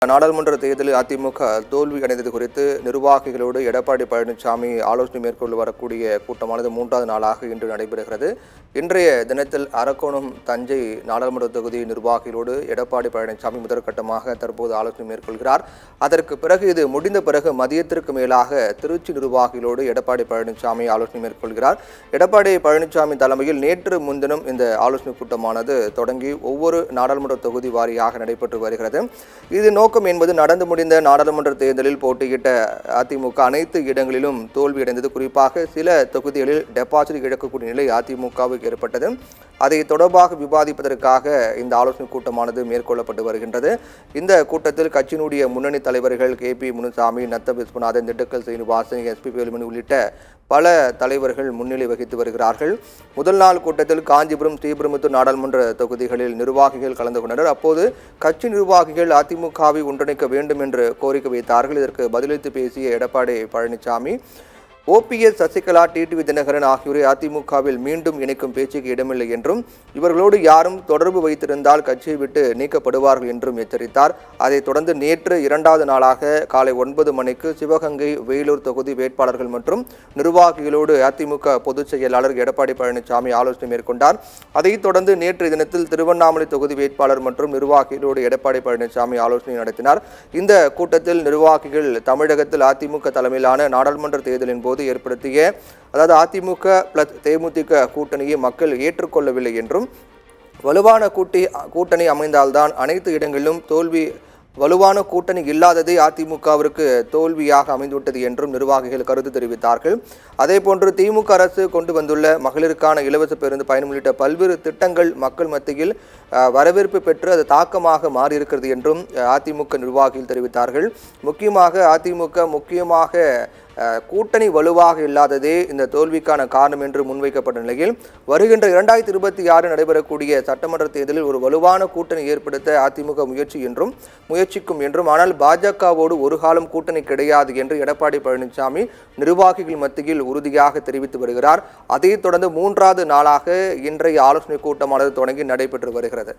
நாடாளுமன்ற தேர்தலில் அதிமுக தோல்வி அடைந்தது குறித்து நிர்வாகிகளோடு எடப்பாடி பழனிசாமி ஆலோசனை மேற்கொண்டு வரக்கூடிய கூட்டமானது 3வது நாளாக இன்று நடைபெறுகிறது. இன்றைய தினத்தில் அரக்கோணம் தஞ்சை நாடாளுமன்ற தொகுதி நிர்வாகிகளோடு எடப்பாடி பழனிசாமி முதற்கட்டமாக தற்போது ஆலோசனை மேற்கொள்கிறார். அதற்கு பிறகு இது முடிந்த பிறகு மதியத்திற்கு மேலாக திருச்சி நிர்வாகிகளோடு எடப்பாடி பழனிசாமி ஆலோசனை மேற்கொள்கிறார். எடப்பாடி பழனிசாமி தலைமையில் நேற்று முன்தினம் இந்த ஆலோசனை கூட்டமானது தொடங்கி ஒவ்வொரு நாடாளுமன்ற தொகுதி வாரியாக நடைபெற்று வருகிறது. இது நோக்கம் என்பது நடந்து முடிந்த நாடாளுமன்ற தேர்தலில் போட்டியிட்ட அதிமுக அனைத்து இடங்களிலும் தோல்வியடைந்தது. குறிப்பாக சில தொகுதிகளில் டெபாசிட் இழக்கக்கூடிய நிலை அதிமுகவுக்கு ஏற்பட்டது. அதை தொடர்பாக விவாதிப்பதற்காக இந்த ஆலோசனை கூட்டமானது மேற்கொள்ளப்பட்டு வருகின்றது. இந்த கூட்டத்தில் கட்சியினுடைய முன்னணி தலைவர்கள் KP முனுசாமி, நத்த விஸ்வநாதன், திண்டுக்கல் சீனிவாசன், SP வேலுமணி உள்ளிட்ட பல தலைவர்கள் முன்னிலை வகித்து வருகிறார்கள். முதல் நாள் கூட்டத்தில் காஞ்சிபுரம், ஸ்ரீபெரும்புதூர் நாடாளுமன்ற தொகுதிகளில் நிர்வாகிகள் கலந்து கொண்டனர். அப்போது கட்சி நிர்வாகிகள் அதிமுகவை ஒன்றிணைக்க வேண்டும் என்று கோரிக்கை வைத்தார்கள். இதற்கு பதிலளித்து பேசிய எடப்பாடி பழனிசாமி, OPS, சசிகலா, TTV தினகரன் ஆகியோரை அதிமுகவில் மீண்டும் இணைக்கும் பேச்சுக்கு இடமில்லை என்றும் இவர்களோடு யாரும் தொடர்பு வைத்திருந்தால் கட்சியை விட்டு நீக்கப்படுவார்கள் என்றும் எச்சரித்தார். அதைத் தொடர்ந்து நேற்று 2வது நாளாக காலை 9 மணிக்கு சிவகங்கை, வேலூர் தொகுதி வேட்பாளர்கள் மற்றும் நிர்வாகிகளோடு அதிமுக பொதுச் செயலாளர் எடப்பாடி பழனிசாமி ஆலோசனை மேற்கொண்டார். அதைத் தொடர்ந்து நேற்று தினத்தில் திருவண்ணாமலை தொகுதி வேட்பாளர் மற்றும் நிர்வாகிகளோடு எடப்பாடி பழனிசாமி ஆலோசனை நடத்தினார். இந்த கூட்டத்தில் நிர்வாகிகள் தமிழகத்தில் அதிமுக தலைமையிலான நாடாளுமன்ற தேர்தலின் போது ஏற்படுத்திய அதிமுக பிளஸ் தேமுதிக கூட்டணியை மக்கள் ஏற்றுக்கொள்ளவில்லை என்றும் வலுவான கூட்டணி அமைந்தால்தான் அனைத்து இடங்களிலும் வலுவான கூட்டணி இல்லாததே அதிமுகவிற்கு தோல்வியாக அமைந்துவிட்டது என்றும் நிர்வாகிகள் கருத்து தெரிவித்தார்கள். அதேபோன்று திமுக அரசு கொண்டு வந்துள்ள மகளிருக்கான இலவச பேருந்து பயணம் உள்ளிட்ட பல்வேறு திட்டங்கள் மக்கள் மத்தியில் வரவேற்பு பெற்று அது தாக்கமாக மாறியிருக்கிறது என்றும் அதிமுக நிர்வாகிகள் தெரிவித்தார்கள். முக்கியமாக கூட்டணி வலுவாக இல்லாததே இந்த தோல்விக்கான காரணம் என்று முன்வைக்கப்பட்ட நிலையில் வருகின்ற 2026 நடைபெறக்கூடிய சட்டமன்ற தேர்தலில் ஒரு வலுவான கூட்டணி ஏற்படுத்த அதிமுக முயற்சிக்கும் என்றும் ஆனால் பாஜகவோடு ஒரு காலம் கூட்டணி கிடையாது என்று எடப்பாடி பழனிசாமி நிர்வாகிகள் மத்தியில் உறுதியாக தெரிவித்து வருகிறார். அதைத் தொடர்ந்து 3வது நாளாக இன்றைய ஆலோசனை கூட்டமானது தொடங்கி நடைபெற்று வருகிறது.